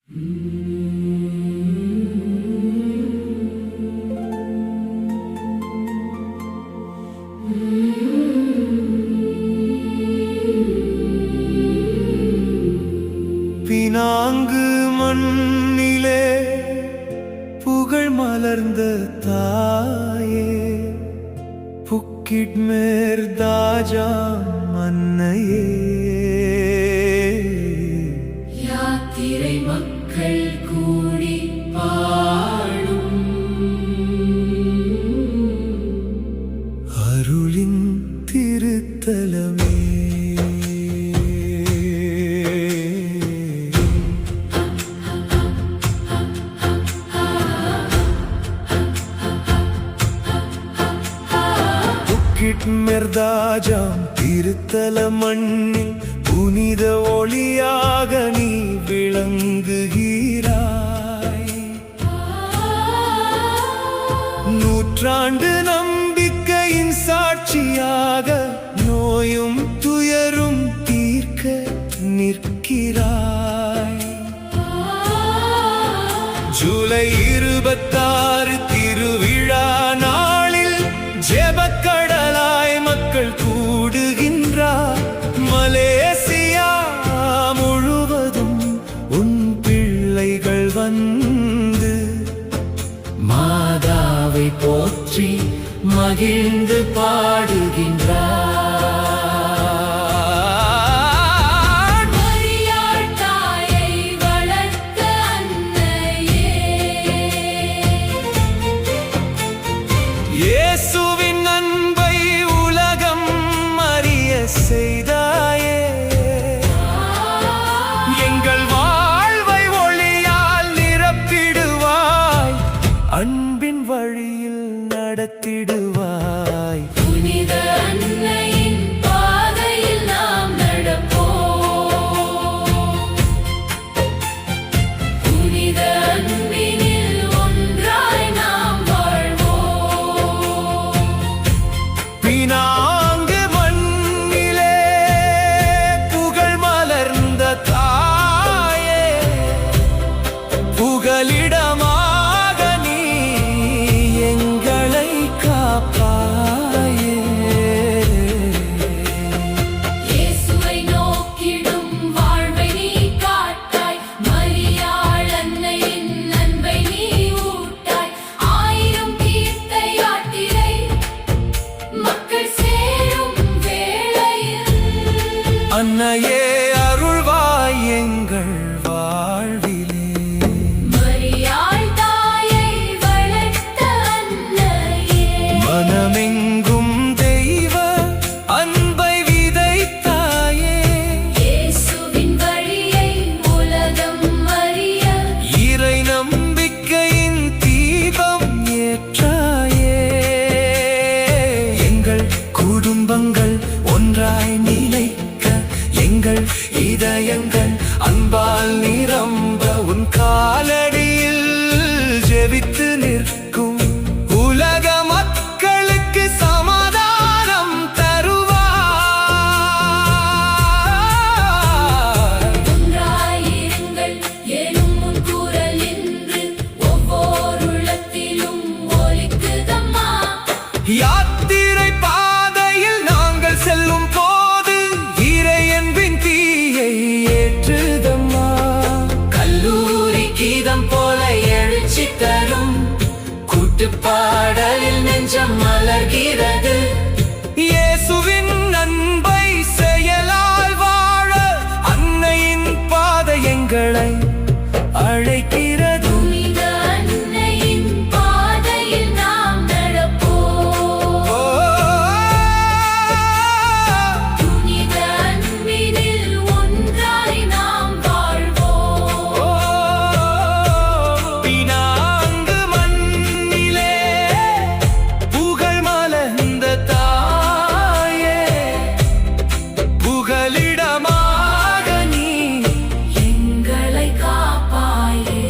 Penang மண்ணிலே புகழ் மலர்ந்த தாயே, புக்கிட் மேர்தாஜா மன்னையே, யாத்திரை மக்கள் கூடி பாடும் அருளின் திருத்தலமே. புக்கிட் மெர்தாஜாம் திருத்தல மண்ணில் புனித ஒளியாக நீ விளங்குகிறாய். நூற்றாண்டு நம்பிக்கையின் சாட்சியாக நோயும் துயரும் தீர்க்க நிற்கிறாய். ஜூலை 26 திருவிழா நாளில் ஜெபக்கடலாய் மக்கள் கூடுகின்றார். மலேசியா முழுவதும் உன் பிள்ளைகள் வந்து மாதாவை போற்றி மகிழ்ந்து பாடுகின்றார். மரியாள் தாயை வளர்த்த அன்னையே, இயேசுவின் அன்பை உலகம் அறிய செய்தாயே. எங்கள் வாழ்வை ஒளியால் நிரப்பிடுவாய், அன்பின் வழியில் நடத்திடுவாய். புனித அன்னையின் பாதையில் நாம் நடப்போம். புனித அன்பினில் ஒன்றாய் நாம் வாழ்வோம். பினாங்கு மண்ணிலே புகழ் மலர்ந்த தாயே, புகலிடமாக நீ எங்களை காப்பாயே. இயேசுவை நோக்கிடும் வாழ்வை நீ காட்டாய். மரியாள் அன்னையின் அன்பை நீ ஊட்டாய். 1000 கீர்த்தை யாத்திரை மக்கள் சேரும் வேளையில் அன்னையே அருள்வாய் எங்கள் வாழ்விலே. மரியாள் தாயை வளர்த்த அன்னையே, மனமெங்கும் தெய்வ அன்பை விதைத்தாயே. இயேசுவின் வழியை உலகம் அறிய இறை நம்பிக்கையின் தீபம் ஏற்றாயே. எங்கள் குடும்பங்கள் ஒன்றாய் நிலைக்க, எங்கள் இதயங்கள் அன்பால் நிரம்ப உன் காலடியில் ஜெபித்து நிற்கும். உலக மக்களுக்கு சமாதானம் தருவாய். ஒன்றாயிருங்கள் எனும் உன் குரல் இன்று ஒவ்வொரு உள்ளத்திலும் ஒலிக்குதம்மா. யாத்திரை பாதையில் நாங்கள் செல்லும் போது இறையன்பின் தீயை ஏற்றுதம்மா. கல்லூரி கீதம் போல எழுச்சி தரும் கூட்டுப்பாடலில் நெஞ்சம் மலர்கிறது. இயேசுவின் அன்பை செயலால் வாழ அன்னையின் பாதை எங்களை அழைக்கிறது. புனித அன்னையின் பாதையில் நாம் நடப்போம். புனித அன்பினில் ஒன்றாய் நாம் வாழ்வோம். பினாங்கு மண்ணிலே புகழ் மலர்ந்த தாயே, புகலிடமாக நீ எங்களை காப்பாயே.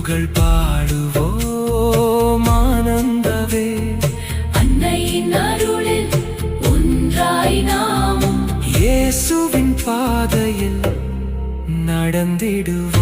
புகழ் பாடுவோம் ஆனந்தவே. அன்னையின் அருளில் ஒன்றாய் நாமும் இயேசுவின் பாதையில் நடந்திடுவோம்.